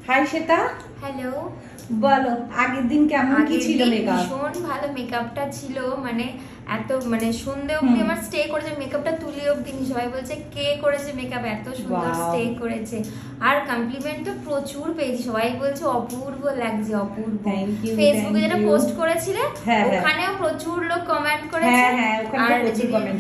High Shweta, hello. বলো আগের দিন কেমন কি ছিল মেকআপ? ভীষণ ভালো মেকআপটা ছিল, মানে এত মানে সন্ধে অবধি আমার স্টে করেছে, মেকআপটা তুলি অবধি সবাই বলছে কে করেছে মেকআপ, এত সুন্দর স্টে করেছে। আর কমপ্লিমেন্ট তো প্রচুর পেয়েছি, সবাই বলছে অপূর্ব লাগছে, অপূর্ব। ফেসবুকে যেটা পোস্ট করেছিলে ওখানেও প্রচুর লোক কমেন্ট করেছে, আর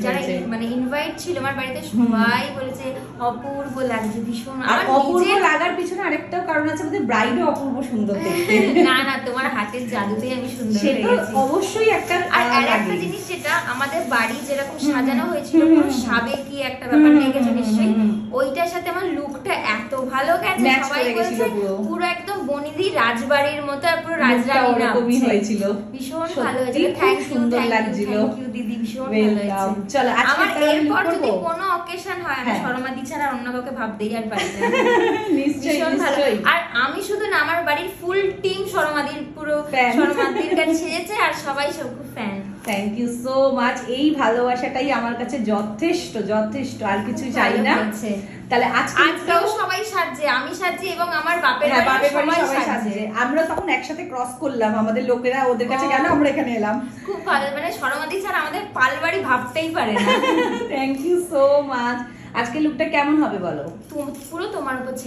যারা মানে ইনভাইট ছিল আমার বাড়িতে সবাই বলেছে অপূর্ব লাগছে ভীষণ। আর অপূর্ব লাগার পিছনে আরেকটাও কারণ আছে, আমাদের ব্রাইডও অপূর্ব সুন্দর দেখতে। না না, তোমার হাতের জাদুতেই আমি সুন্দর হয়ে সেটা গেছি। অবশ্যই একটা। আর আরেকটা জিনিস, যেটা আমাদের বাড়ি যেরকম সাজানো হয়েছিল পুরো সাবেকি একটা ব্যাপার লেগেছে নিশ্চয়ই, ওইটার সাথে আমার লুকটা এত ভালো গেছে, সবাই বলছে পুরো একদম বনিদি রাজবাড়ির মতো, আর পুরো রাজরানী এরকমই হয়েছিল, ভীষণ ভালো হয়েছিল। থ্যাংক ইউ, সুন্দর লাগছিল। থ্যাংক ইউ দিদি, ভীষণ ভালো হয়েছে। চলো আমার এরপর যদি কোনো অকেশন হয়, আমি শর্মাদি ছাড়া অন্য কাউকে ভাবতেই আর পারি না। নিশ্চয়ই ভালো। নিশ্চয়ই। আর আমি শুধু না, আমার বাড়ির ফুল টিম শর্মাদির, পুরো শর্মাদির কাছে সেজেছে, আর সবাই সব খুব fan. Thank you so much. এই ভালোবাসাটাই আমার কাছে যথেষ্ট যথেষ্ট, আর কিছু চাই না। তাহলে আজকেও সবাই সাজছে, আমি সাজছি এবং আমার বাপের বাড়ি সবাই সাজছে। আমরা তখন একসাথে ক্রস করলাম, আমাদের লোকেরা ওদের কাছে গেল, আমরা এখানে এলাম। খুব ভালো, মানে শর্মাদি ছাড়া আমাদের পালবাড়ি ভাবতেই পারে না। Thank you so much. আজকে লুকটা কেমন হবে বলো? পুরো তোমার উপর ছেড়ে